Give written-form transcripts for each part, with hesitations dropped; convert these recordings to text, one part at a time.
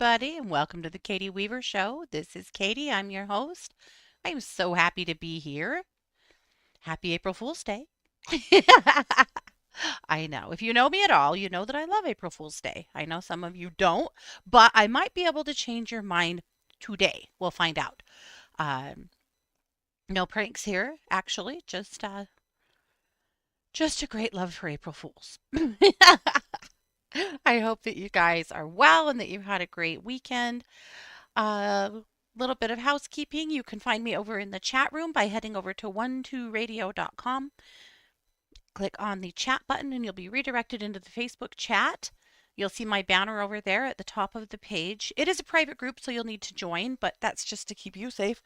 everybody, and welcome to the Katie Weaver Show. This is Katie. I'm your host. I am so happy to be here. Happy April Fool's Day. I know. If you know me at all, you know that I love April Fool's Day. I know some of you don't, but I might be able to change your mind today. We'll find out. Um, no pranks here, actually. Just a great love for April Fools. I hope that you guys are well and that you had a great weekend. A little bit of housekeeping. You can find me over in the chat room by heading over to 12radio.com. Click on the chat button and you'll be redirected into the Facebook chat. You'll see my banner over there at the top of the page. It is a private group, so you'll need to join, but that's just to keep you safe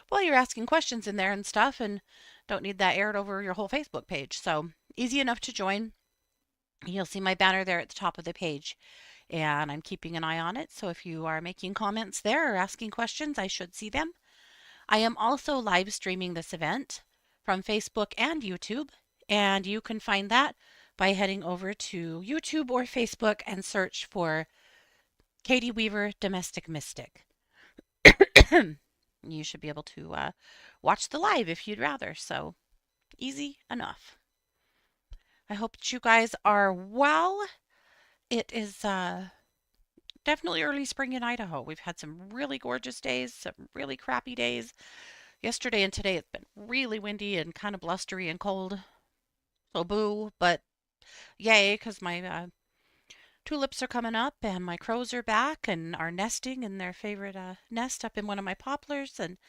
while you're asking questions in there and stuff, and don't need that aired over your whole Facebook page. So easy enough to join. You'll see my banner there at the top of the page, and I'm keeping an eye on it. So if you are making comments there or asking questions, I should see them. I am also live streaming this event from Facebook and YouTube, and you can find that by heading over to YouTube or Facebook and search for Katie Weaver Domestic Mystic. You should be able to watch the live if you'd rather. So easy enough. I hope that you guys are well. It is definitely early spring in Idaho. We've had some really gorgeous days, some really crappy days. Yesterday and today it's been really windy and kind of blustery and cold. So boo, but yay, because my tulips are coming up and my crows are back and are nesting in their favorite nest up in one of my poplars, and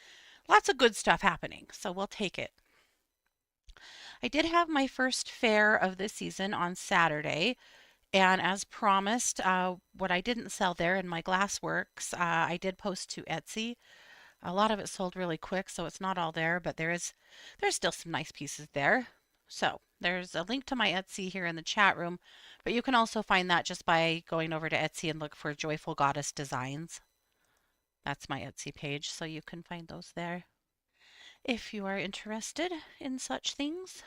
lots of good stuff happening. So we'll take it. I did have my first fair of the season on Saturday. And as promised, what I didn't sell there in my glassworks, I did post to Etsy. A lot of it sold really quick, so it's not all there, but there's still some nice pieces there. So there's a link to my Etsy here in the chat room, but you can also find that just by going over to Etsy and look for Joyful Goddess Designs. That's my Etsy page, so you can find those there if you are interested in such things.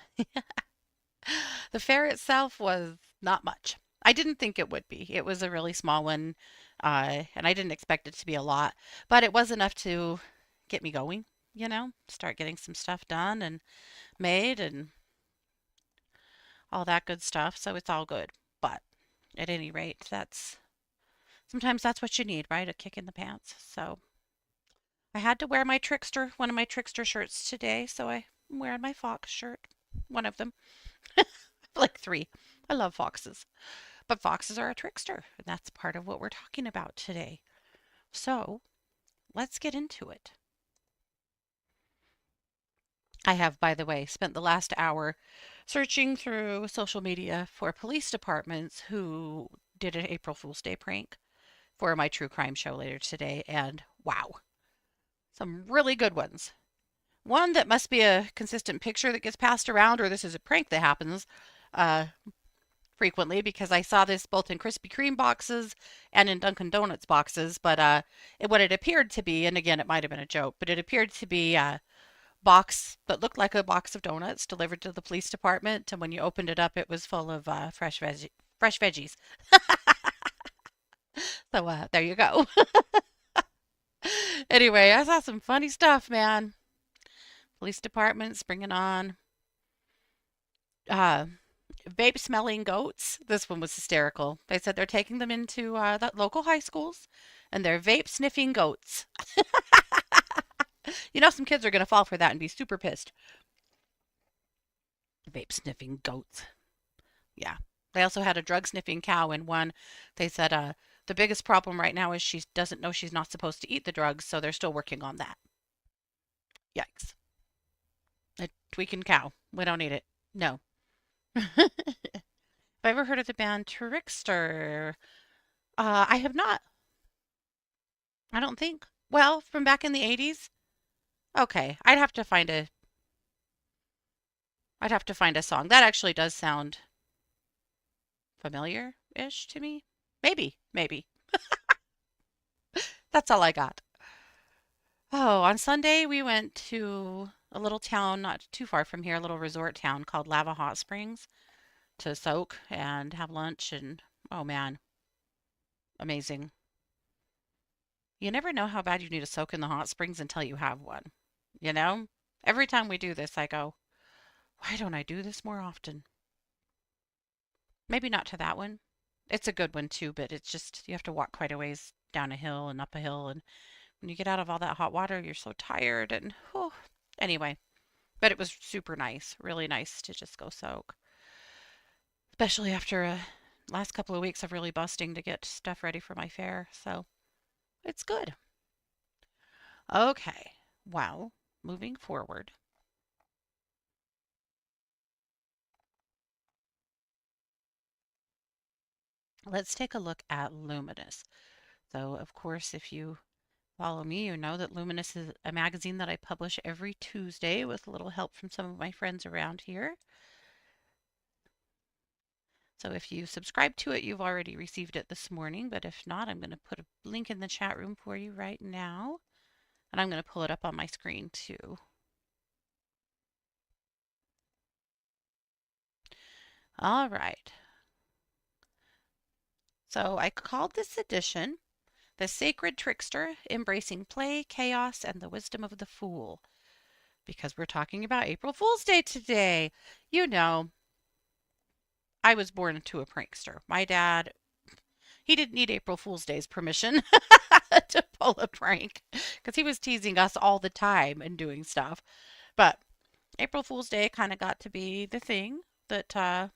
The fair itself was not much. I didn't think it would be. It was a really small one, and I didn't expect it to be a lot, but it was enough to get me going, start getting some stuff done and made and all that good stuff. So it's all good. But at any rate, sometimes that's what you need, right? A kick in the pants. So I had to wear one of my Trickster shirts today, so I'm wearing my fox shirt, one of them. Like three. I love foxes. But foxes are a trickster, and that's part of what we're talking about today. So let's get into it. I have, by the way, spent the last hour searching through social media for police departments who did an April Fool's Day prank for my true crime show later today, and wow, some really good ones. One that must be a consistent picture that gets passed around, or this is a prank that happens frequently, because I saw this both in Krispy Kreme boxes and in Dunkin' Donuts boxes, but what it appeared to be, and again, it might have been a joke, but it appeared to be a box that looked like a box of donuts delivered to the police department, and when you opened it up, it was full of fresh veggies. So there you go. Anyway, I saw some funny stuff, man. Police departments bringing on uh, vape smelling goats. This one was hysterical. They said they're taking them into the local high schools and they're vape sniffing goats. Some kids are going to fall for that and be super pissed. Vape sniffing goats. Yeah. They also had a drug sniffing cow in one. They said the biggest problem right now is she doesn't know she's not supposed to eat the drugs, so they're still working on that. Yikes. A tweaking cow. We don't need it. No. Have I ever heard of the band Trickster? I have not. I don't think. Well, from back in the 80s? Okay, I'd have to find a song. That actually does sound familiar-ish to me. Maybe. That's all I got. Oh, on Sunday we went to a little town not too far from here, a little resort town called Lava Hot Springs to soak and have lunch, and oh man, amazing. You never know how bad you need to soak in the hot springs until you have one. You know? Every time we do this, I go, why don't I do this more often? Maybe not to that one. It's a good one too, but it's just you have to walk quite a ways down a hill and up a hill, and when you get out of all that hot water, you're so tired and whew. Anyway, but it was super nice, really nice to just go soak, especially after last couple of weeks of really busting to get stuff ready for my fair. So it's good. Okay, well, moving forward, let's take a look at Luminous. So, of course, if you follow me, you know that Luminous is a magazine that I publish every Tuesday with a little help from some of my friends around here. So if you subscribe to it, you've already received it this morning, but if not, I'm going to put a link in the chat room for you right now, and I'm going to pull it up on my screen too. All right. So I called this edition The Sacred Trickster, Embracing Play, Chaos, and the Wisdom of the Fool, because we're talking about April Fool's Day today. You know, I was born into a prankster. My dad, he didn't need April Fool's Day's permission to pull a prank because he was teasing us all the time and doing stuff. But April Fool's Day kind of got to be the thing that,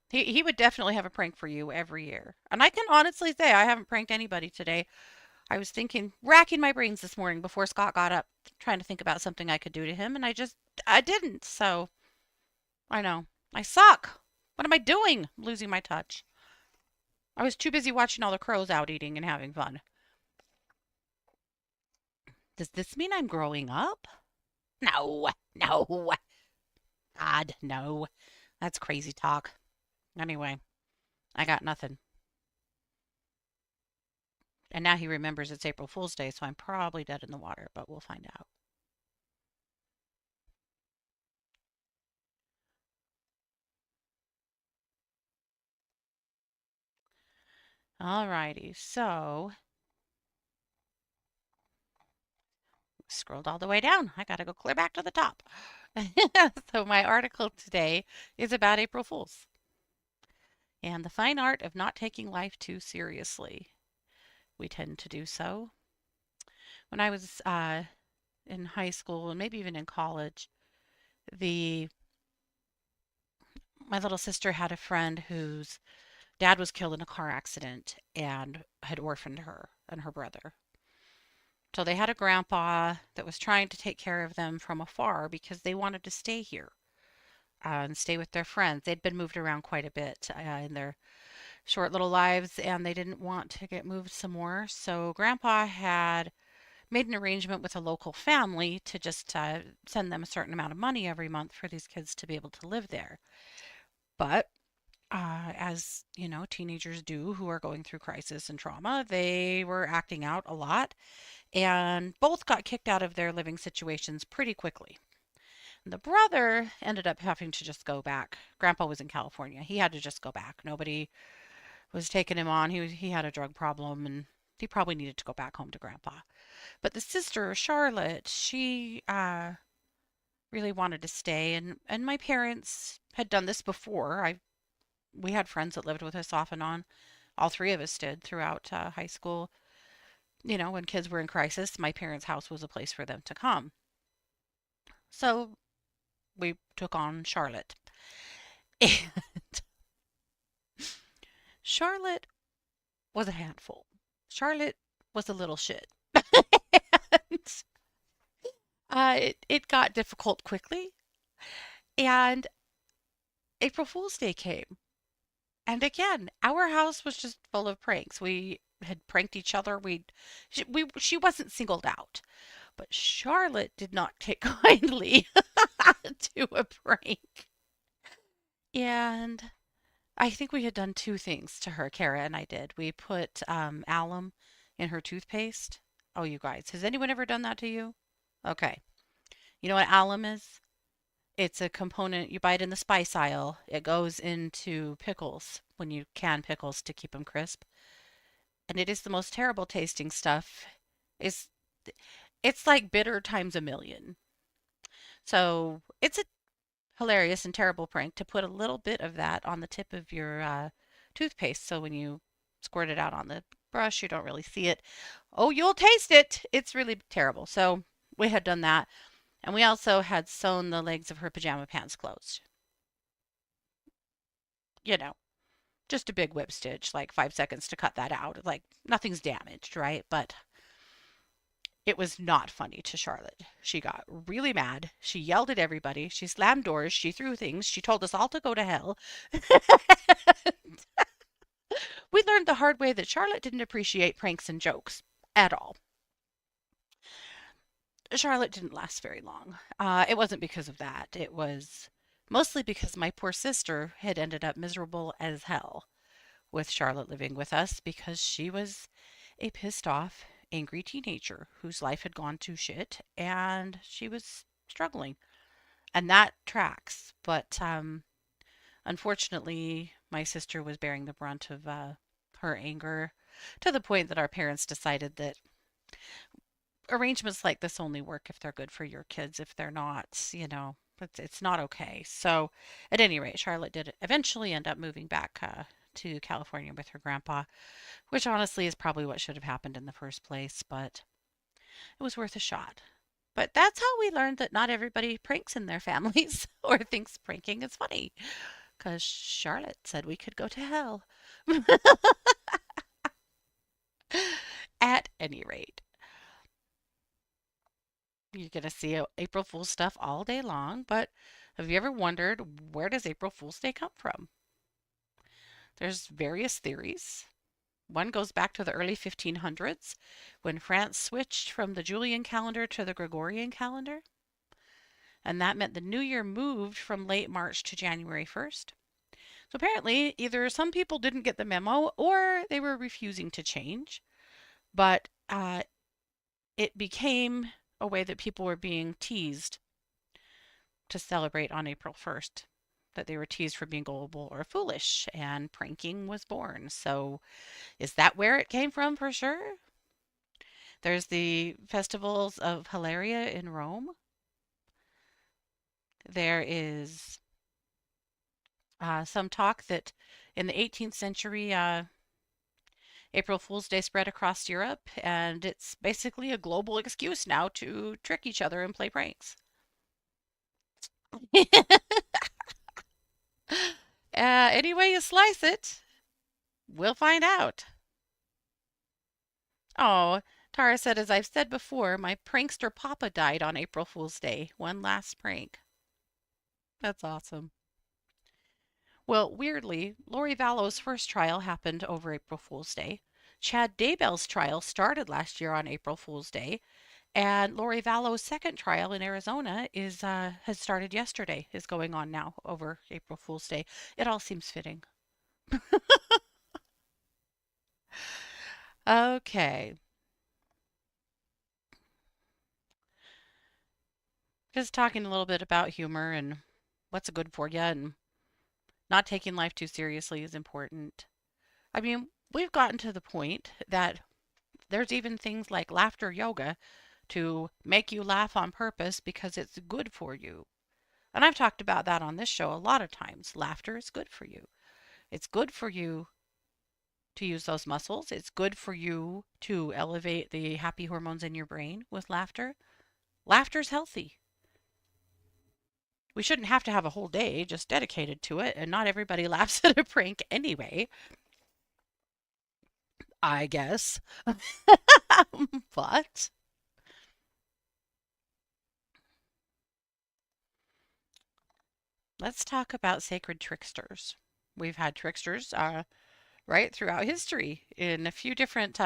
he would definitely have a prank for you every year. And I can honestly say I haven't pranked anybody today. I was thinking, racking my brains this morning before Scott got up, trying to think about something I could do to him, and I didn't. So I know. I suck. What am I doing? I'm losing my touch. I was too busy watching all the crows out eating and having fun. Does this mean I'm growing up? No, no. God, no. That's crazy talk. Anyway, I got nothing. And now he remembers it's April Fool's Day, so I'm probably dead in the water, but we'll find out. Alrighty, so scrolled all the way down. I gotta go clear back to the top. So my article today is about April Fools and the fine art of not taking life too seriously. We tend to do so. When I was in high school and maybe even in college, the my little sister had a friend whose dad was killed in a car accident and had orphaned her and her brother. So they had a grandpa that was trying to take care of them from afar because they wanted to stay here and stay with their friends. They'd been moved around quite a bit in their short little lives and they didn't want to get moved some more. So grandpa had made an arrangement with a local family to just send them a certain amount of money every month for these kids to be able to live there. But as you know, teenagers do who are going through crisis and trauma, they were acting out a lot and both got kicked out of their living situations pretty quickly. The brother ended up having to just go back. Grandpa was in California. He had to just go back. Nobody was taking him on. He had a drug problem and he probably needed to go back home to grandpa. But the sister, Charlotte, she really wanted to stay and my parents had done this before. I We had friends that lived with us off and on. All three of us did throughout high school. You know, when kids were in crisis, my parents' house was a place for them to come. So we took on Charlotte. And Charlotte was a handful. Charlotte was a little shit. And, it got difficult quickly. And April Fool's Day came. And again, our house was just full of pranks. We had pranked each other. She wasn't singled out, but Charlotte did not take kindly to a prank. And I think we had done two things to her, Kara and I did. We put alum in her toothpaste. Oh, you guys, has anyone ever done that to you? Okay. You know what alum is? It's a component you buy it in the spice aisle. It goes into pickles when you can pickles to keep them crisp. and it is the most terrible tasting stuff. It's it's like bitter times a million. So it's a hilarious and terrible prank to put a little bit of that on the tip of your toothpaste. So when you squirt it out on the brush, you don't really see it. Oh, you'll taste it. It's really terrible. So we had done that. And we also had sewn the legs of her pajama pants closed. You know, just a big whip stitch, like 5 seconds to cut that out. Like nothing's damaged, right? But it was not funny to Charlotte. She got really mad. She yelled at everybody. She slammed doors. She threw things. She told us all to go to hell. We learned the hard way that Charlotte didn't appreciate pranks and jokes at all. Charlotte didn't last very long. It wasn't because of that. It was mostly because my poor sister had ended up miserable as hell with Charlotte living with us because she was a pissed off, angry teenager whose life had gone to shit and she was struggling. And that tracks. But unfortunately, my sister was bearing the brunt of her anger to the point that our parents decided that arrangements like this only work if they're good for your kids. If they're not, it's not okay. So, at any rate, Charlotte did eventually end up moving back to California with her grandpa, which honestly is probably what should have happened in the first place, but it was worth a shot. But that's how we learned that not everybody pranks in their families or thinks pranking is funny. Because Charlotte said we could go to hell. At any rate, you're going to see April Fool's stuff all day long, but have you ever wondered where does April Fool's Day come from? There's various theories. One goes back to the early 1500s when France switched from the Julian calendar to the Gregorian calendar, and that meant the new year moved from late March to January 1st. So apparently, either some people didn't get the memo or they were refusing to change, but it became a way that people were being teased to celebrate on April 1st, that they were teased for being gullible or foolish, and pranking was born. So, is that where it came from for sure? There's the festivals of Hilaria in Rome. There is some talk that in the 18th century, April Fool's Day spread across Europe, and it's basically a global excuse now to trick each other and play pranks. Any way you slice it, we'll find out. Oh, Tara said, as I've said before, my prankster papa died on April Fool's Day. One last prank. That's awesome. Well, weirdly, Lori Vallow's first trial happened over April Fool's Day. Chad Daybell's trial started last year on April Fool's Day, and Lori Vallow's second trial in Arizona is has started yesterday, is going on now over April Fool's Day. It all seems fitting. Okay, just talking a little bit about humor and what's good for you, and not taking life too seriously is important. I mean, we've gotten to the point that there's even things like laughter yoga to make you laugh on purpose because it's good for you. And I've talked about that on this show a lot of times. Laughter is good for you. It's good for you to use those muscles. It's good for you to elevate the happy hormones in your brain with laughter. Laughter's healthy. We shouldn't have to have a whole day just dedicated to it, and not everybody laughs at a prank anyway, I guess. But let's talk about sacred tricksters. We've had tricksters right throughout history in a few different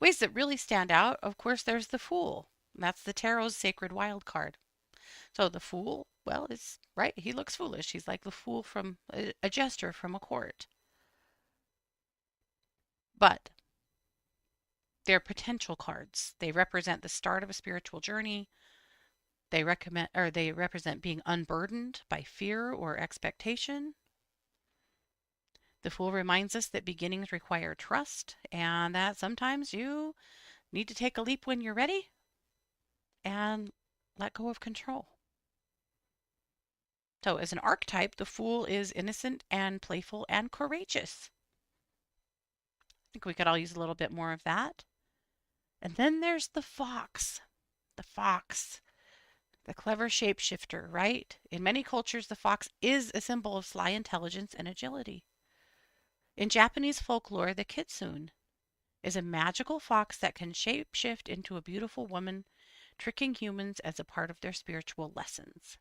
ways that really stand out. Of course, there's the Fool. That's the tarot's sacred wild card. So the Fool, well, is right. He looks foolish. He's like the fool from a jester from a court. But they're potential cards. They represent the start of a spiritual journey. They represent being unburdened by fear or expectation. The Fool reminds us that beginnings require trust and that sometimes you need to take a leap when you're ready and let go of control. So, as an archetype, the Fool is innocent and playful and courageous. I think we could all use a little bit more of that. And then there's the fox. The fox, the clever shapeshifter, right? In many cultures, the fox is a symbol of sly intelligence and agility. In Japanese folklore, the kitsune is a magical fox that can shapeshift into a beautiful woman, tricking humans as a part of their spiritual lessons.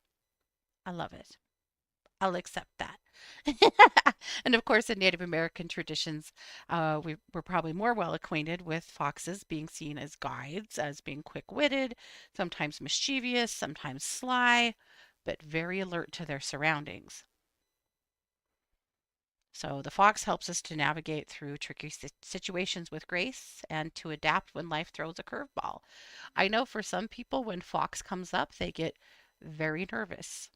I love it. I'll accept that. And of course, in Native American traditions, we're probably more well acquainted with foxes being seen as guides, as being quick witted, sometimes mischievous, sometimes sly, but very alert to their surroundings. So the fox helps us to navigate through tricky situations with grace and to adapt when life throws a curveball. I know for some people, when fox comes up, they get very nervous.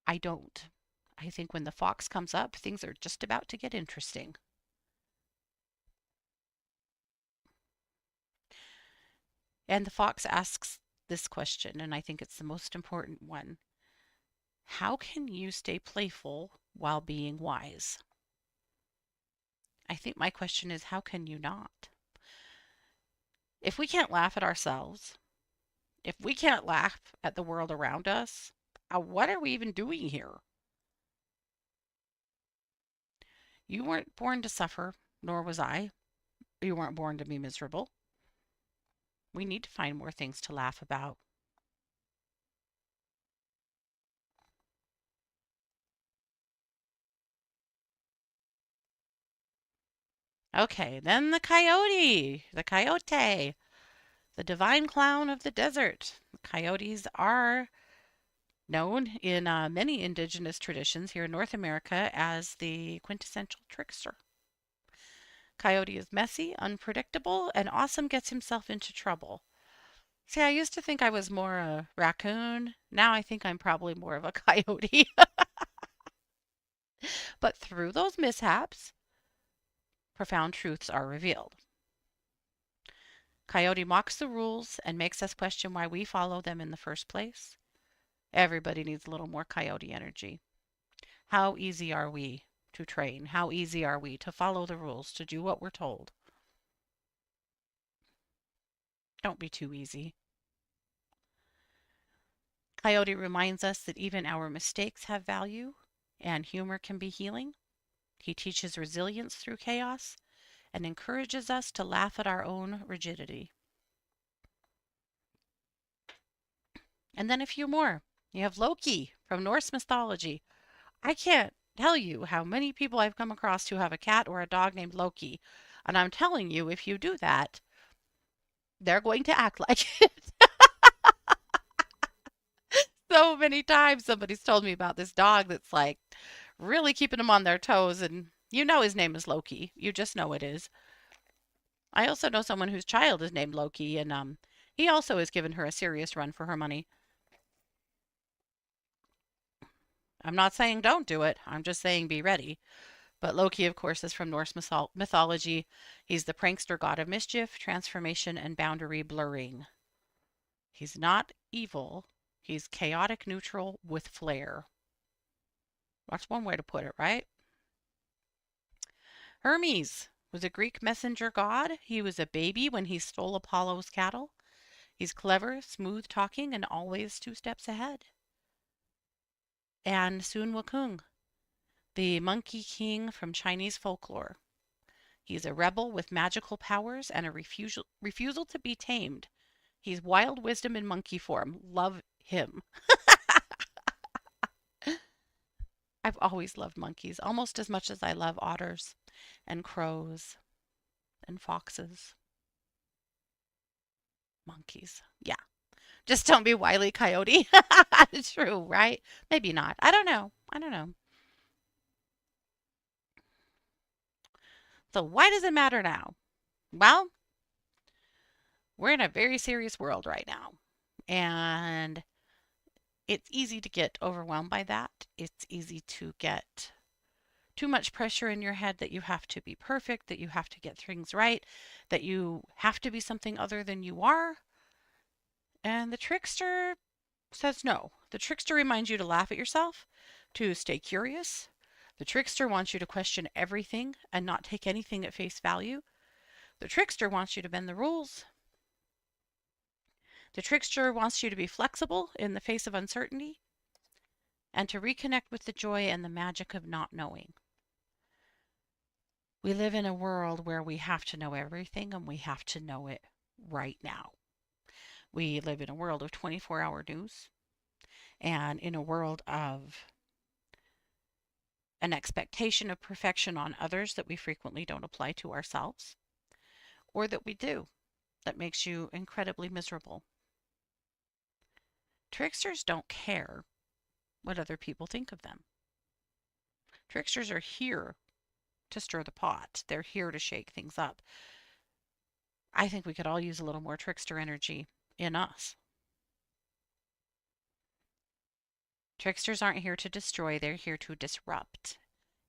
I don't. I think when the fox comes up, things are just about to get interesting. And the fox asks this question, and I think it's the most important one. How can you stay playful while being wise? I think my question is, how can you not? If we can't laugh at ourselves, if we can't laugh at the world around us, what are we even doing here? You weren't born to suffer, nor was I. You weren't born to be miserable. We need to find more things to laugh about. Okay, then the coyote, the divine clown of the desert. Coyotes are known in many indigenous traditions here in North America as the quintessential trickster. Coyote is messy, unpredictable, and often gets himself into trouble. See, I used to think I was more a raccoon. Now I think I'm probably more of a coyote. But through those mishaps, profound truths are revealed. Coyote mocks the rules and makes us question why we follow them in the first place. Everybody needs a little more coyote energy. How easy are we to train? How easy are we to follow the rules, to do what we're told? Don't be too easy. Coyote reminds us that even our mistakes have value and humor can be healing. He teaches resilience through chaos and encourages us to laugh at our own rigidity. And then a few more. You have Loki from Norse mythology. I can't tell you how many people I've come across who have a cat or a dog named Loki. And I'm telling you, if you do that, they're going to act like it. So many times somebody's told me about this dog that's like really keeping them on their toes. And you know his name is Loki. You just know it is. I also know someone whose child is named Loki, and he also has given her a serious run for her money. I'm not saying don't do it. I'm just saying be ready. But Loki, of course, is from Norse mythology. He's the prankster god of mischief, transformation, and boundary blurring. He's not evil. He's chaotic neutral with flair. That's one way to put it, right? Hermes was a Greek messenger god. He was a baby when he stole Apollo's cattle. He's clever, smooth talking, and always 2 steps ahead. And Sun Wukong, the monkey king from Chinese folklore. He's a rebel with magical powers and a refusal to be tamed. He's wild wisdom in monkey form. Love him. I've always loved monkeys almost as much as I love otters and crows and foxes. Monkeys. Yeah. Just don't be Wile E. Coyote. True, right? Maybe not. I don't know. I don't know. So why does it matter now? Well, we're in a very serious world right now. And it's easy to get overwhelmed by that. It's easy to get too much pressure in your head that you have to be perfect, that you have to get things right, that you have to be something other than you are. And the trickster says no. The trickster reminds you to laugh at yourself, to stay curious. The trickster wants you to question everything and not take anything at face value. The trickster wants you to bend the rules. The trickster wants you to be flexible in the face of uncertainty and to reconnect with the joy and the magic of not knowing. We live in a world where we have to know everything and we have to know it right now. We live in a world of 24-hour news and in a world of an expectation of perfection on others that we frequently don't apply to ourselves, or that we do, that makes you incredibly miserable. Tricksters don't care what other people think of them. Tricksters are here to stir the pot. They're here to shake things up. I think we could all use a little more trickster energy in us. Tricksters aren't here to destroy, they're here to disrupt.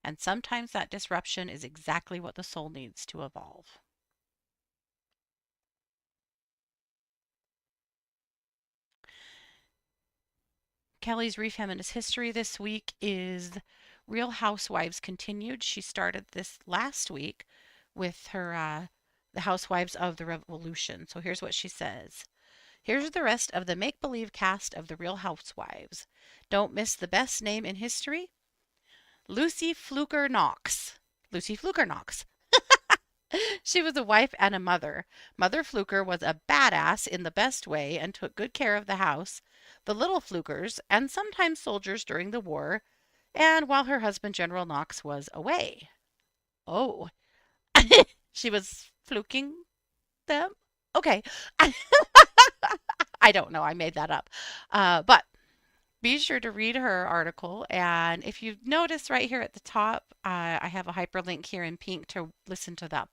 And sometimes that disruption is exactly what the soul needs to evolve. Kelly's Refeminist History this week is Real Housewives Continued. She started this last week with her The Housewives of the Revolution. So here's what she says. Here's the rest of the make-believe cast of The Real Housewives. Don't miss the best name in history, Lucy Fluker Knox. Lucy Fluker Knox. She was a wife and a mother. Mother Fluker was a badass in the best way and took good care of the house, the little Flukers, and sometimes soldiers during the war, and while her husband, General Knox, was away. Oh, she was fluking them? Okay. I don't know. I made that up. But be sure to read her article. And if you notice right here at the top, I have a hyperlink here in pink to listen to that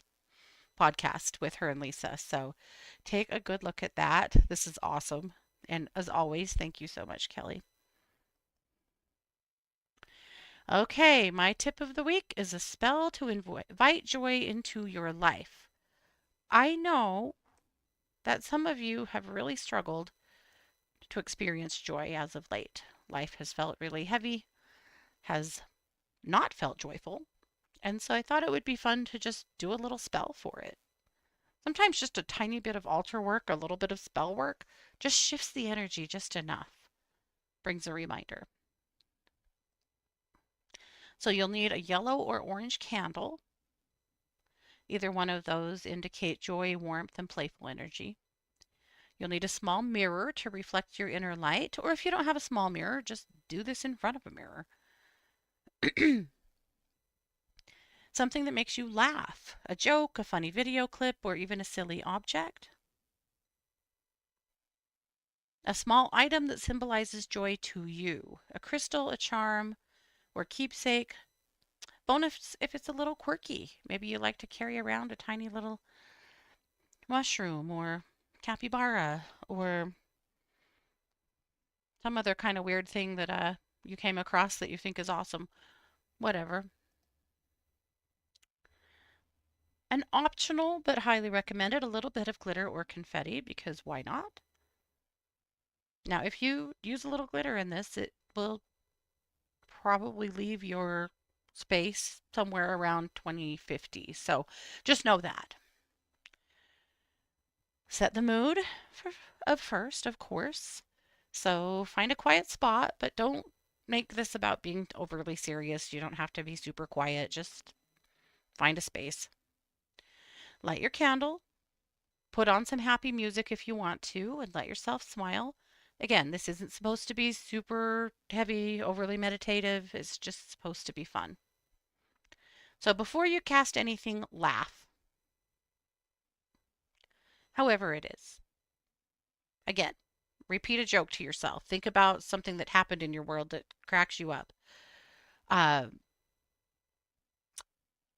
podcast with her and Lisa. So take a good look at that. This is awesome. And as always, thank you so much, Kelly. Okay, my tip of the week is a spell to invite joy into your life. I know that some of you have really struggled to experience joy as of late. Life has felt really heavy, has not felt joyful, and so I thought it would be fun to just do a little spell for it. Sometimes just a tiny bit of altar work, a little bit of spell work, just shifts the energy just enough, brings a reminder. So you'll need a yellow or orange candle. Either one of those indicate joy, warmth, and playful energy. You'll need a small mirror to reflect your inner light, or if you don't have a small mirror, just do this in front of a mirror. Something that makes you laugh, a joke, a funny video clip, or even a silly object. A small item that symbolizes joy to you, a crystal, a charm, or keepsake. Bonus if it's a little quirky. Maybe you like to carry around a tiny little mushroom or capybara or some other kind of weird thing that you came across that you think is awesome. Whatever. An optional but highly recommended, a little bit of glitter or confetti, because why not? Now, if you use a little glitter in this, it will probably leave your space somewhere around 2050. So just know that. Set the mood first, of course. So find a quiet spot, but don't make this about being overly serious. You don't have to be super quiet. Just find a space. Light your candle. Put on some happy music if you want to and let yourself smile. Again, this isn't supposed to be super heavy, overly meditative. It's just supposed to be fun. So before you cast anything, laugh. However it is. Again, repeat a joke to yourself. Think about something that happened in your world that cracks you up. Uh,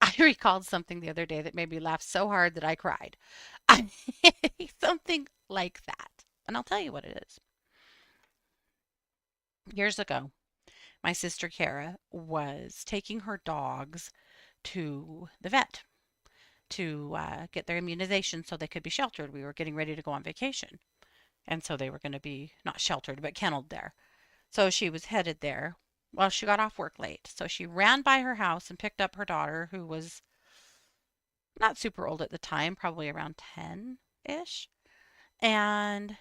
I recalled something the other day that made me laugh so hard that I cried. Something like that. And I'll tell you what it is. Years ago, My sister Kara was taking her dogs to the vet to get their immunization so they could be sheltered. We were getting ready to go on vacation. And so they were going to be not sheltered, but kenneled there. So she was headed there. Well, she got off work late. So she ran by her house and picked up her daughter, who was not super old at the time, probably around 10 ish, and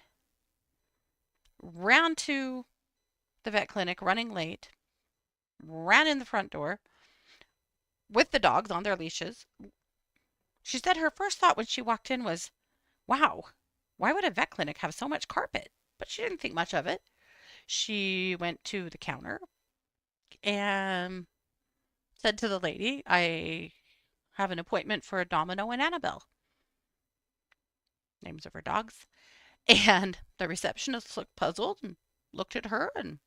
ran to the vet clinic running late, ran in the front door with the dogs on their leashes. She said her first thought when she walked in was, wow, why would a vet clinic have so much carpet? But she didn't think much of it. She went to the counter and said to the lady, I have an appointment for Domino and Annabelle, names of her dogs. And the receptionist looked puzzled and looked at her and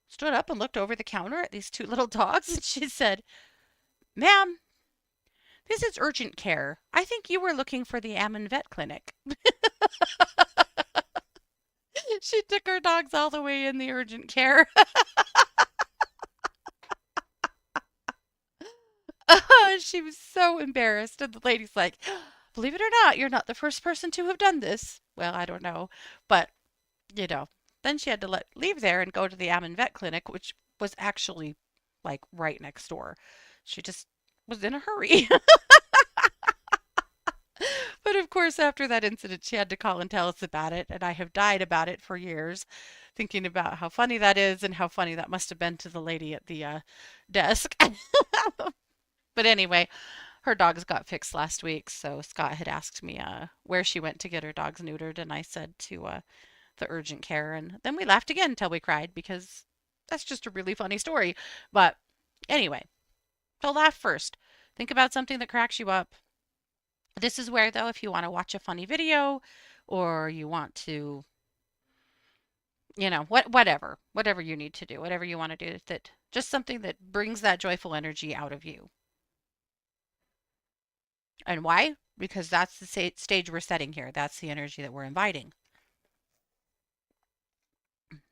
stood up and looked over the counter at these two little dogs. And she said, Ma'am, this is urgent care. I think you were looking for the Ammon Vet Clinic. She took her dogs all the way in the urgent care. She was so embarrassed. And the lady's like, believe it or not, you're not the first person to have done this. Well, I don't know. But, you know, then she had to leave there and go to the Ammon Vet Clinic, which was actually like right next door. She just was in a hurry. But of course, after that incident, she had to call and tell us about it. And I have died about it for years, thinking about how funny that is and how funny that must have been to the lady at the desk. But anyway, her dogs got fixed last week. So Scott had asked me where she went to get her dogs neutered. And I said to the urgent care. And then we laughed again until we cried because that's just a really funny story. But anyway, so laugh first. Think about something that cracks you up. This is where, though, if you want to watch a funny video or you want to, whatever you need to do, whatever you want to do, that just something that brings that joyful energy out of you. And why? Because that's the stage we're setting here. That's the energy that we're inviting.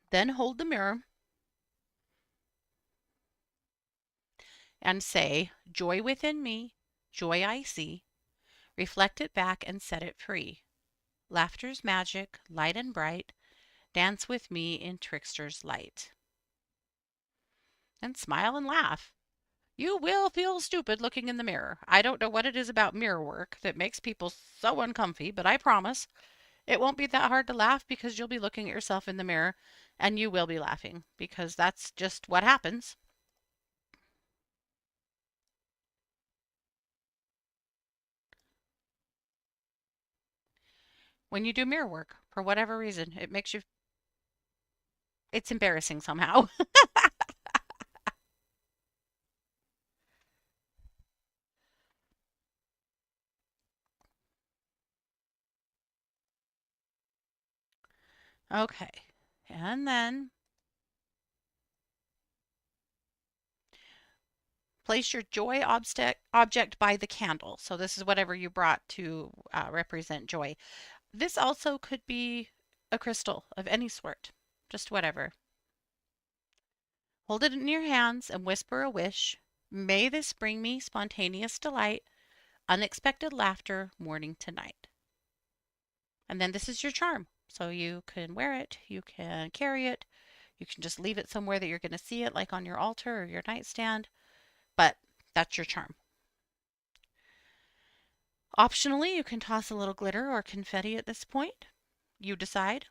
Then hold the mirror and say, joy within me, joy I see. Reflect it back and set it free. Laughter's magic, light and bright. Dance with me in Trickster's light. And smile and laugh. You will feel stupid looking in the mirror. I don't know what it is about mirror work that makes people so uncomfy, but I promise it won't be that hard to laugh because you'll be looking at yourself in the mirror and you will be laughing because that's just what happens. When you do mirror work, for whatever reason, it's embarrassing somehow. Okay. And then place your joy object by the candle. So this is whatever you brought to represent joy. This also could be a crystal of any sort, just whatever. Hold it in your hands and whisper a wish. May this bring me spontaneous delight, unexpected laughter, morning to night. And then this is your charm. So you can wear it, you can carry it, you can just leave it somewhere that you're going to see it, like on your altar or your nightstand. But that's your charm. Optionally, you can toss a little glitter or confetti at this point. You decide.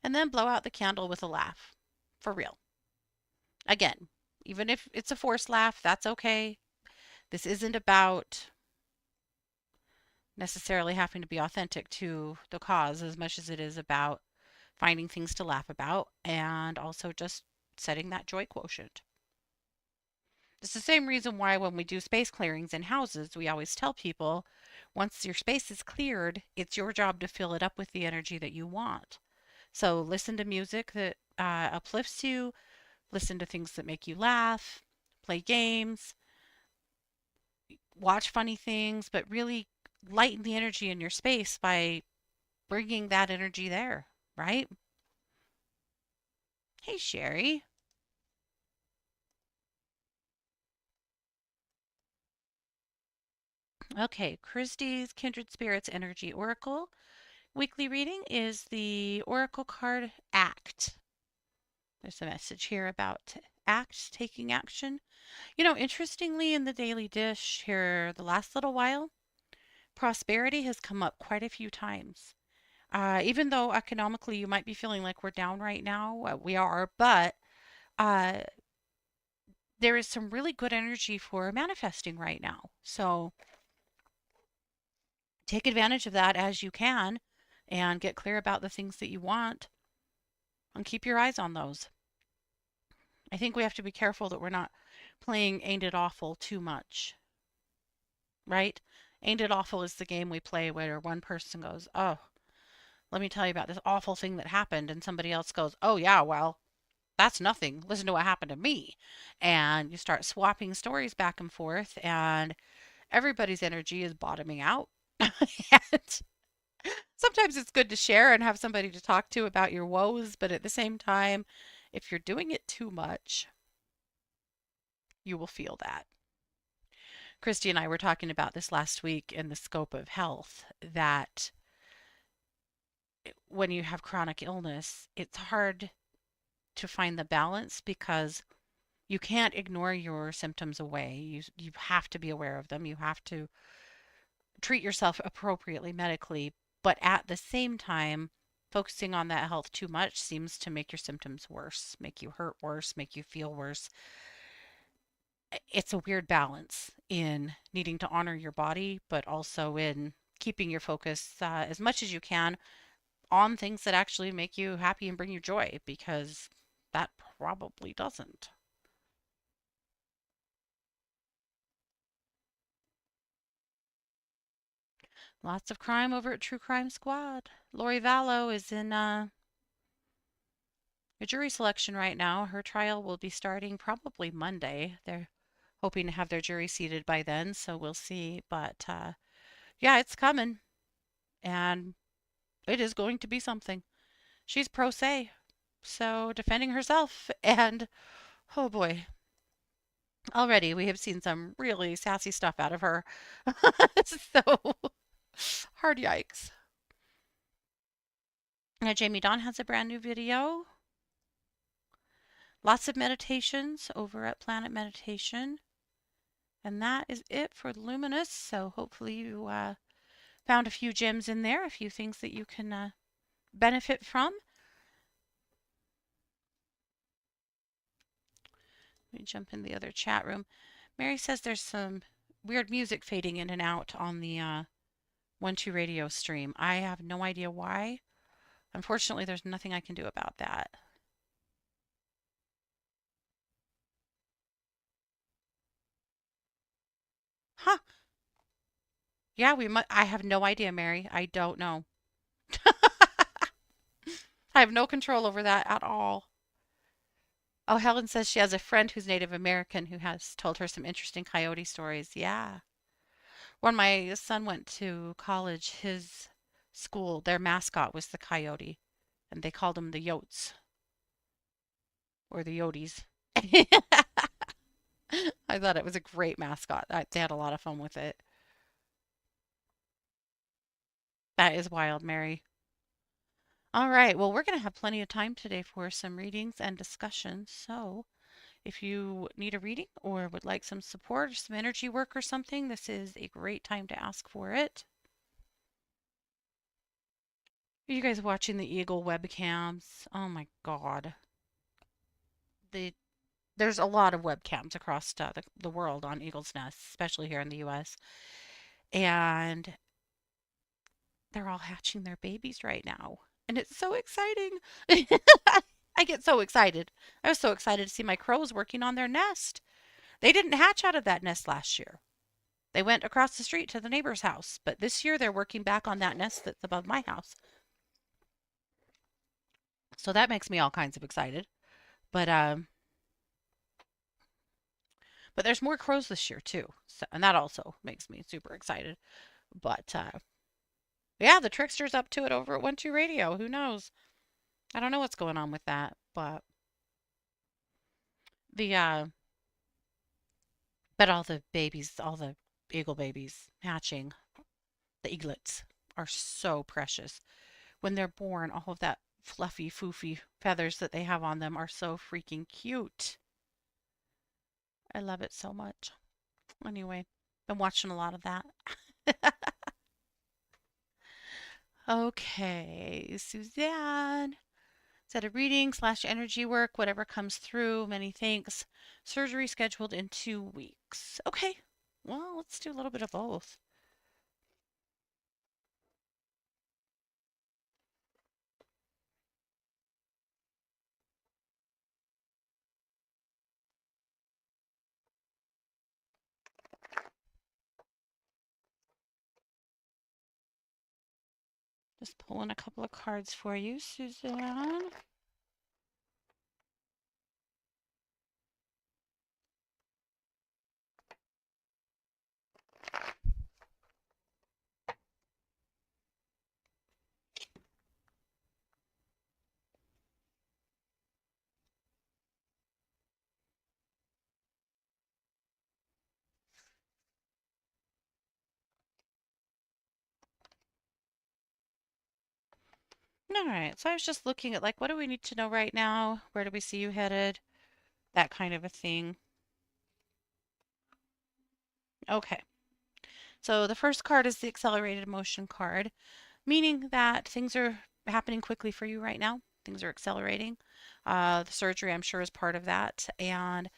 And then blow out the candle with a laugh. For real. Again, even if it's a forced laugh, that's okay. This isn't about necessarily having to be authentic to the cause as much as it is about finding things to laugh about and also just setting that joy quotient. It's the same reason why when we do space clearings in houses, we always tell people once your space is cleared, it's your job to fill it up with the energy that you want. So listen to music that uplifts you, listen to things that make you laugh, play games, watch funny things, but really lighten the energy in your space by bringing that energy there, right? Hey, Sherry. Okay, Christie's Kindred Spirits Energy Oracle. Weekly reading is the Oracle card Act. There's a message here about act, taking action. Interestingly, in the daily dish here the last little while, prosperity has come up quite a few times. Even though economically you might be feeling like we're down right now, we are, but uh, there is some really good energy for manifesting right now. So take advantage of that as you can and get clear about the things that you want and keep your eyes on those. I think we have to be careful that we're not playing Ain't It Awful too much, right? Ain't It Awful is the game we play where one person goes, "Oh, let me tell you about this awful thing that happened," and somebody else goes, "Oh, yeah, well, that's nothing. Listen to what happened to me." And you start swapping stories back and forth, and everybody's energy is bottoming out. And sometimes it's good to share and have somebody to talk to about your woes, but at the same time, if you're doing it too much, you will feel that. Christy and I were talking about this last week in the scope of health that when you have chronic illness, it's hard to find the balance because you can't ignore your symptoms away. You have to be aware of them. You have to treat yourself appropriately medically, but at the same time, focusing on that health too much seems to make your symptoms worse, make you hurt worse, make you feel worse. It's a weird balance in needing to honor your body, but also in keeping your focus as much as you can on things that actually make you happy and bring you joy, because that probably doesn't. Lots of crime over at True Crime Squad. Lori Vallow is in a jury selection right now. Her trial will be starting probably Monday. They're hoping to have their jury seated by then, so we'll see. But yeah, it's coming, and it is going to be something. She's pro se, so defending herself, and oh boy, already we have seen some really sassy stuff out of her. So hard yikes. Now, Jamie Dawn has a brand new video. Lots of meditations over at Planet Meditation. And that is it for Luminous. So hopefully you found a few gems in there, a few things that you can benefit from. Let me jump in the other chat room. Mary says there's some weird music fading in and out on the 1-2 radio stream. I have no idea why. Unfortunately, there's nothing I can do about that. Huh. Yeah, we might. I have no idea, Mary. I don't know. I have no control over that at all. Oh, Helen says she has a friend who's Native American who has told her some interesting coyote stories. Yeah. When my son went to college, his school, their mascot was the coyote, and they called him the Yotes or the Yoties. I thought it was a great mascot. They had a lot of fun with it. That is wild, Mary. All right. Well, we're going to have plenty of time today for some readings and discussions. So if you need a reading or would like some support or some energy work or something, this is a great time to ask for it. Are you guys watching the Eagle webcams? Oh my God. The there's a lot of webcams across the world on Eagle's Nest, especially here in the US. And they're all hatching their babies right now. And it's so exciting. I get so excited. I was so excited to see my crows working on their nest. They didn't hatch out of that nest last year. They went across the street to the neighbor's house, but this year they're working back on that nest that's above my house. So that makes me all kinds of excited. But but there's more crows this year too. So, and that also makes me super excited. But yeah, the Trickster's up to it over at 1-2 Radio. Who knows? I don't know what's going on with that, but the but all the babies, all the eagle babies hatching, the eaglets, are so precious. When they're born, all of that fluffy, foofy feathers that they have on them are so freaking cute. I love it so much. Anyway, been watching a lot of that. Okay, Suzanne. Set a reading slash energy work, whatever comes through. Many thanks. Surgery scheduled in 2 weeks. Okay, well, let's do a little bit of both. Just pulling a couple of cards for you, Suzanne. All right, so I was just looking at like, what do we need to know right now? Where do we see you headed? That kind of a thing. Okay, so the first card is the accelerated motion card, meaning that things are happening quickly for you right now. Things are accelerating. The surgery, I'm sure, is part of that. And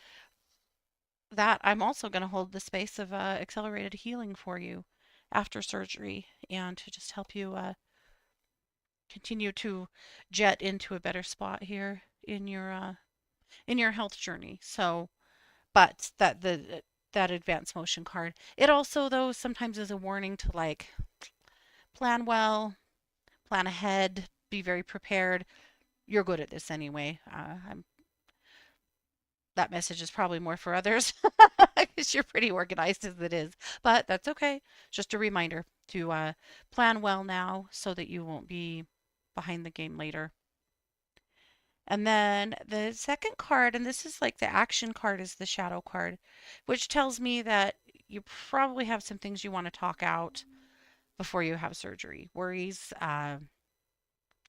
that I'm also going to hold the space of accelerated healing for you after surgery and to just help you continue to jet into a better spot here in your health journey. So, but that advanced motion card, it also though sometimes is a warning to like plan well, plan ahead, be very prepared. You're good at this anyway. That message is probably more for others because you're pretty organized as it is, but that's okay. Just a reminder to plan well now so that you won't be behind the game later. And then the second card, and this is like the action card, is the shadow card, which tells me that you probably have some things you want to talk out before you have surgery. Worries,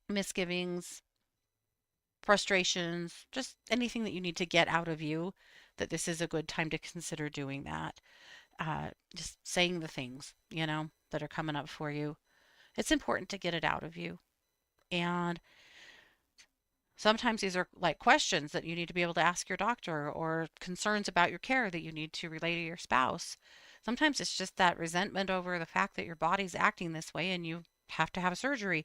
misgivings, frustrations, just anything that you need to get out of you, that this is a good time to consider doing that. Just saying the things, that are coming up for you. It's important to get it out of you. And sometimes these are like questions that you need to be able to ask your doctor or concerns about your care that you need to relay to your spouse. Sometimes it's just that resentment over the fact that your body's acting this way and you have to have a surgery.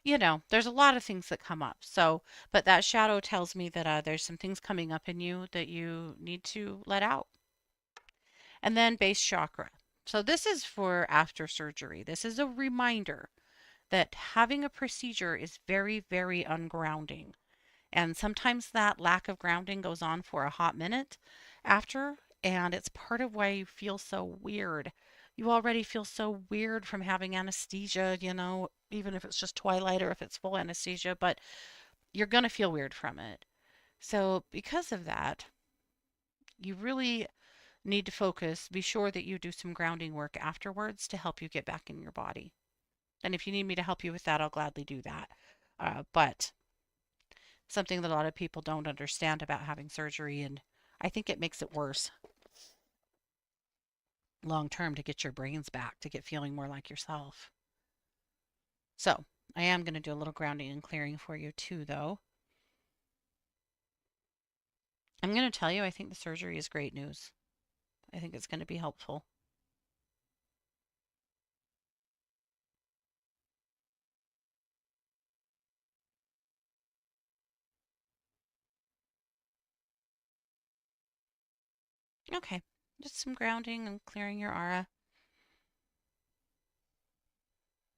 There's a lot of things that come up. So, but that shadow tells me that there's some things coming up in you that you need to let out. And then base chakra. So this is for after surgery. This is a reminder that having a procedure is very, very ungrounding. And sometimes that lack of grounding goes on for a hot minute after, and it's part of why you feel so weird. You already feel so weird from having anesthesia, even if it's just twilight or if it's full anesthesia, but you're going to feel weird from it. So, because of that, you really need to focus. Be sure that you do some grounding work afterwards to help you get back in your body. And if you need me to help you with that, I'll gladly do that. But something that a lot of people don't understand about having surgery, and I think it makes it worse long term to get your brains back, to get feeling more like yourself. So, I am going to do a little grounding and clearing for you too, though. I'm going to tell you, I think the surgery is great news. I think it's going to be helpful. Okay, just some grounding and clearing your aura,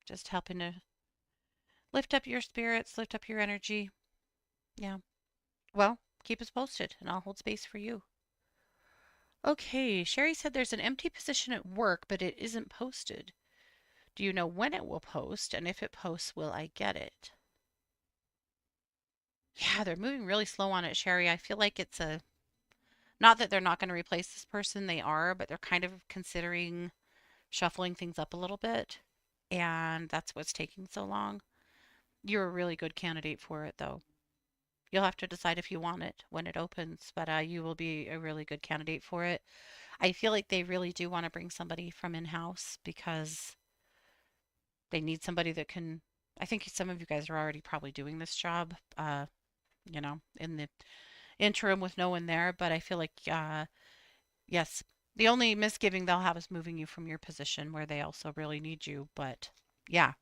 just helping to lift up your spirits, lift up your energy. Yeah. Well, keep us posted and I'll hold space for you. Okay, Sherry said there's an empty position at work, but it isn't posted. Do you know when it will post? And if it posts, will I get it? Yeah, they're moving really slow on it, Sherry. I feel like it's not that they're not going to replace this person, they are, but they're kind of considering. shuffling things up a little bit, and that's what's taking so long. You're a really good candidate for it, though. You'll have to decide if you want it when it opens, but you will be a really good candidate for it. I feel like they really do want to bring somebody from in-house because they need somebody that can. I think some of you guys are already probably doing this job, in the interim with no one there, but I feel like, yes, the only misgiving they'll have is moving you from your position where they also really need you, but yeah.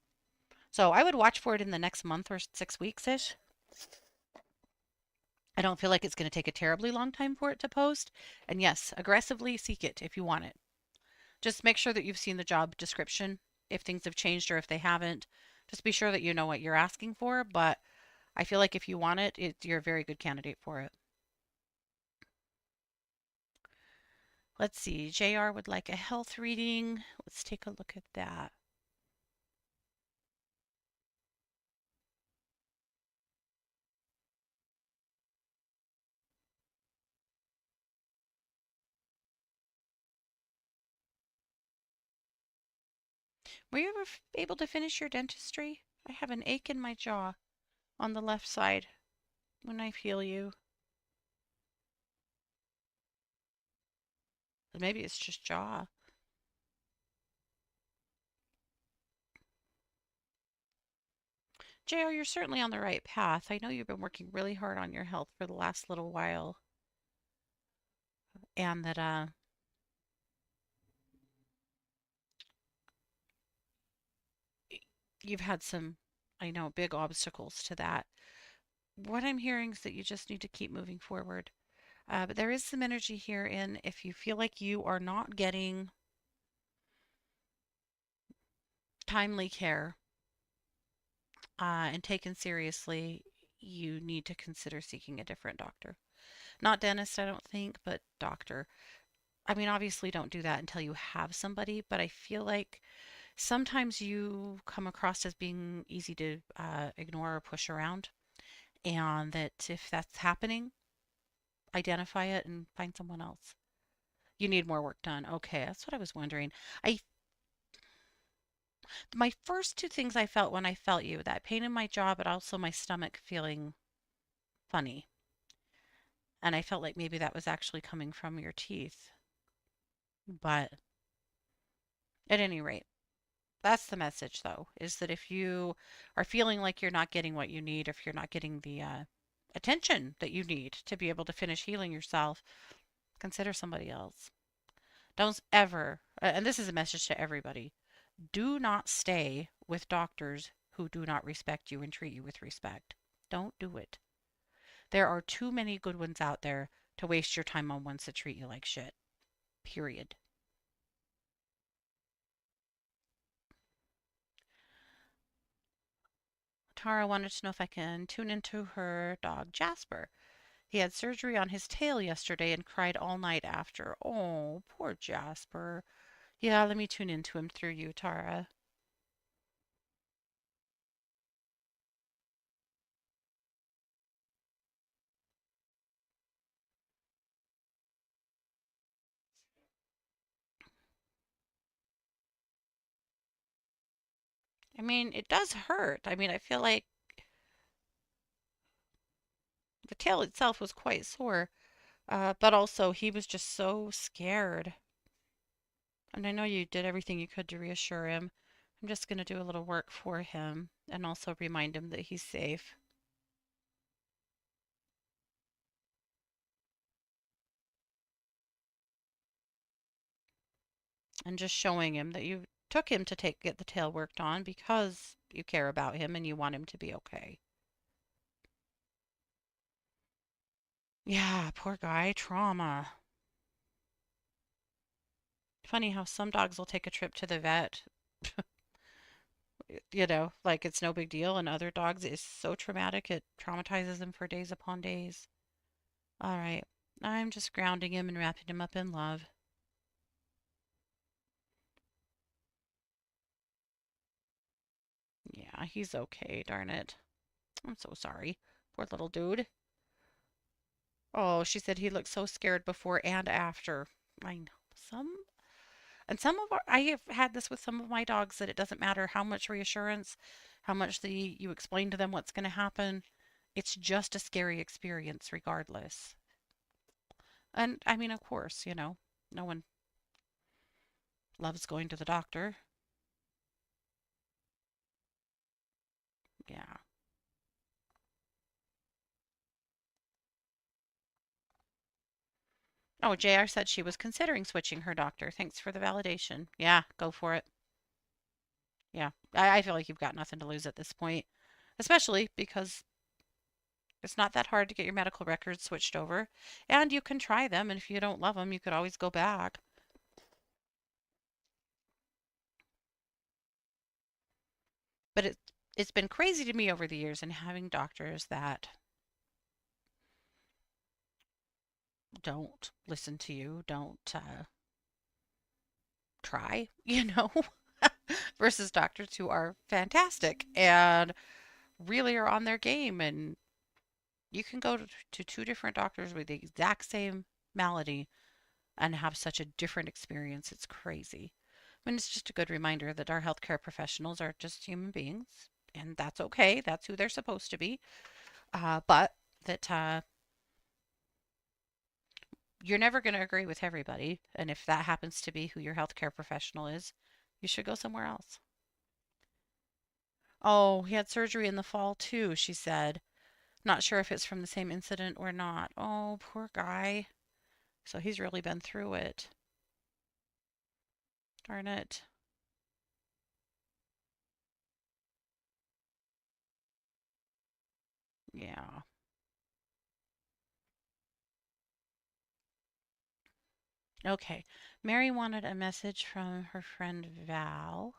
So I would watch for it in the next month or 6 weeks-ish. I don't feel like it's going to take a terribly long time for it to post. And yes, aggressively seek it if you want it. Just make sure that you've seen the job description. If things have changed or if they haven't, just be sure that you know what you're asking for. But I feel like if you want it, you're a very good candidate for it. Let's see. JR would like a health reading. Let's take a look at that. Were you ever able to finish your dentistry? I have an ache in my jaw on the left side when I feel you. Maybe it's just jaw. JR, you're certainly on the right path. I know you've been working really hard on your health for the last little while, and that you've had some, I know, big obstacles to that. What I'm hearing is that you just need to keep moving forward. But there is some energy here in if you feel like you are not getting timely care and taken seriously, you need to consider seeking a different doctor. Not dentist, I don't think, but doctor. I mean, obviously, don't do that until you have somebody, but I feel like sometimes you come across as being easy to ignore or push around, and that if that's happening, identify it and find someone else. You need more work done. Okay, that's what I was wondering. I My first two things I felt when I felt you, that pain in my jaw, but also my stomach feeling funny. And I felt like maybe that was actually coming from your teeth. But at any rate, that's the message though, is that if you are feeling like you're not getting what you need, if you're not getting the attention that you need to be able to finish healing yourself, consider somebody else. Don't ever, and this is a message to everybody, do not stay with doctors who do not respect you and treat you with respect. Don't do it. There are too many good ones out there to waste your time on ones that treat you like shit. Period. Tara wanted to know if I can tune into her dog Jasper. He had surgery on his tail yesterday and cried all night after. Oh, poor Jasper. Yeah, let me tune into him through you, Tara. I mean, it does hurt. I mean, I feel like the tail itself was quite sore, but also he was just so scared. And I know you did everything you could to reassure him. I'm just going to do a little work for him and also remind him that he's safe. And just showing him that you took him to get the tail worked on because you care about him and you want him to be okay. Yeah, poor guy, trauma. Funny how some dogs will take a trip to the vet, like it's no big deal, and other dogs it's so traumatic it traumatizes them for days upon days. All right, I'm just grounding him and wrapping him up in love. Yeah, he's okay, darn it. I'm so sorry. Poor little dude. Oh, she said he looked so scared before and after. I know. And I have had this with some of my dogs that it doesn't matter how much reassurance, how much you explain to them what's going to happen. It's just a scary experience regardless. And I mean, of course, no one loves going to the doctor. Yeah. Oh, JR said she was considering switching her doctor. Thanks for the validation. Yeah, go for it. Yeah. I feel like you've got nothing to lose at this point, especially because it's not that hard to get your medical records switched over, and you can try them, and if you don't love them, you could always go back. But it's been crazy to me over the years and having doctors that don't listen to you, don't try, versus doctors who are fantastic and really are on their game. And you can go to two different doctors with the exact same malady and have such a different experience. It's crazy. I mean, it's just a good reminder that our healthcare professionals are just human beings, and that's okay. That's who they're supposed to be. But that you're never going to agree with everybody. And if that happens to be who your healthcare professional is, you should go somewhere else. Oh, he had surgery in the fall too, she said. Not sure if it's from the same incident or not. Oh, poor guy. So he's really been through it. Darn it. Yeah. Okay. Mary wanted a message from her friend Val.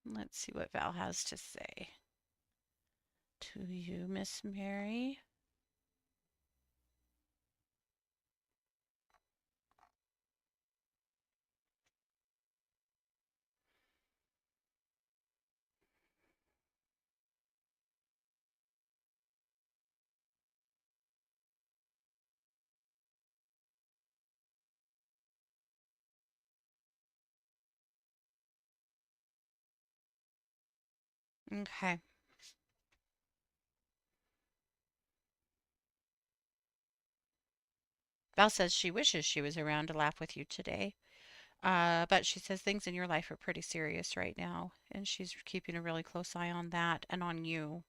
Let's see what Val has to say. To you, Miss Mary. Okay. Val says she wishes she was around to laugh with you today. But she says things in your life are pretty serious right now, and she's keeping a really close eye on that and on you.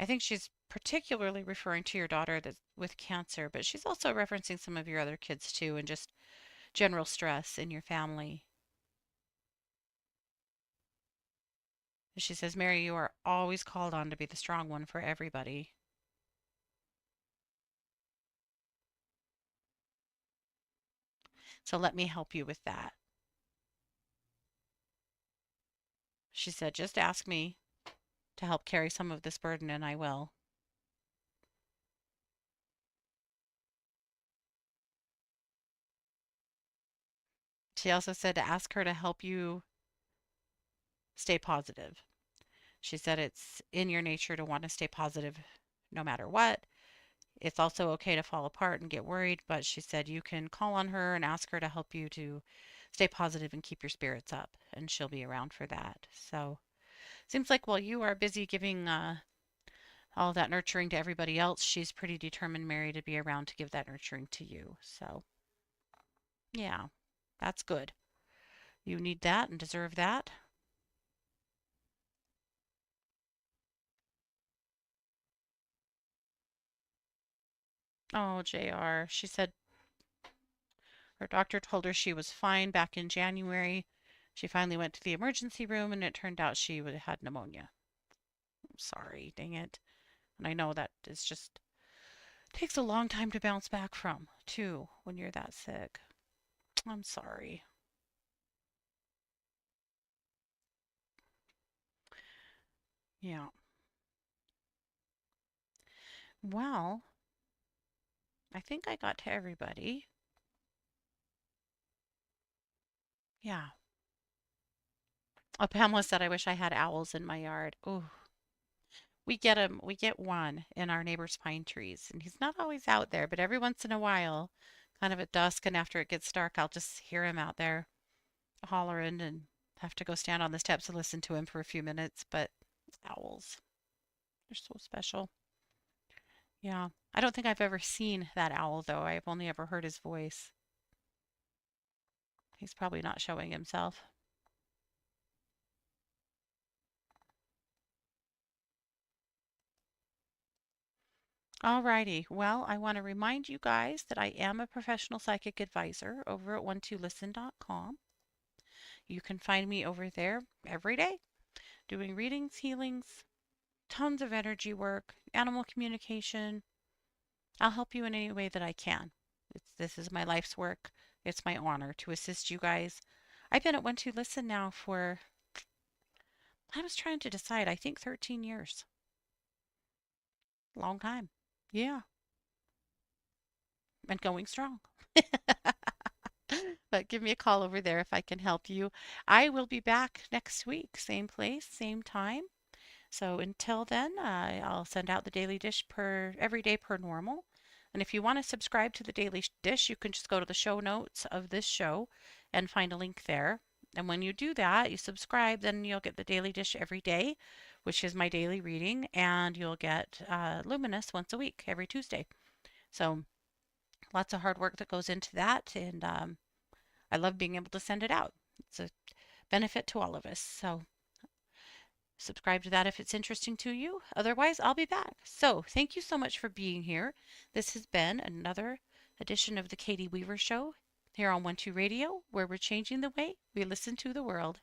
I think she's particularly referring to your daughter that's with cancer, but she's also referencing some of your other kids too, and just general stress in your family. She says, Mary, you are always called on to be the strong one for everybody. So let me help you with that. She said, just ask me to help carry some of this burden, and I will. She also said to ask her to help you stay positive. She said it's in your nature to want to stay positive no matter what. It's also okay to fall apart and get worried, but she said you can call on her and ask her to help you to stay positive and keep your spirits up, and she'll be around for that. So, seems like while you are busy giving all that nurturing to everybody else, she's pretty determined, Mary, to be around to give that nurturing to you. So, yeah, that's good. You need that and deserve that. Oh, JR. She said her doctor told her she was fine back in January. She finally went to the emergency room and it turned out she had pneumonia. I'm sorry, dang it. And I know that is just takes a long time to bounce back from, too, when you're that sick. I'm sorry. Yeah. Well, I think I got to everybody. Yeah. Oh, Pamela said I wish I had owls in my yard. Oh, We get one in our neighbor's pine trees, and he's not always out there, but every once in a while, kind of at dusk and after it gets dark, I'll just hear him out there hollering and have to go stand on the steps and listen to him for a few minutes. But owls, they're so special. Yeah. I don't think I've ever seen that owl, though. I've only ever heard his voice. He's probably not showing himself. Alrighty. Well, I want to remind you guys that I am a professional psychic advisor over at 12listen.com. You can find me over there every day doing readings, healings, tons of energy work, animal communication. I'll help you in any way that I can. This is my life's work. It's my honor to assist you guys. I've been at 12listen now for, I was trying to decide, I think 13 years. Long time. Yeah, and going strong. But give me a call over there if I can help you. I will be back next week, same place, same time. So until then, I'll send out the daily dish per every day per normal. And if you want to subscribe to the daily dish, you can just go to the show notes of this show and find a link there. And when you do that, you subscribe, then you'll get the daily dish every day, which is my daily reading, and you'll get Luminous once a week, every Tuesday. So lots of hard work that goes into that, and I love being able to send it out. It's a benefit to all of us. So subscribe to that if it's interesting to you. Otherwise, I'll be back. So thank you so much for being here. This has been another edition of the Katie Weaver Show here on 12 Radio, where we're changing the way we listen to the world.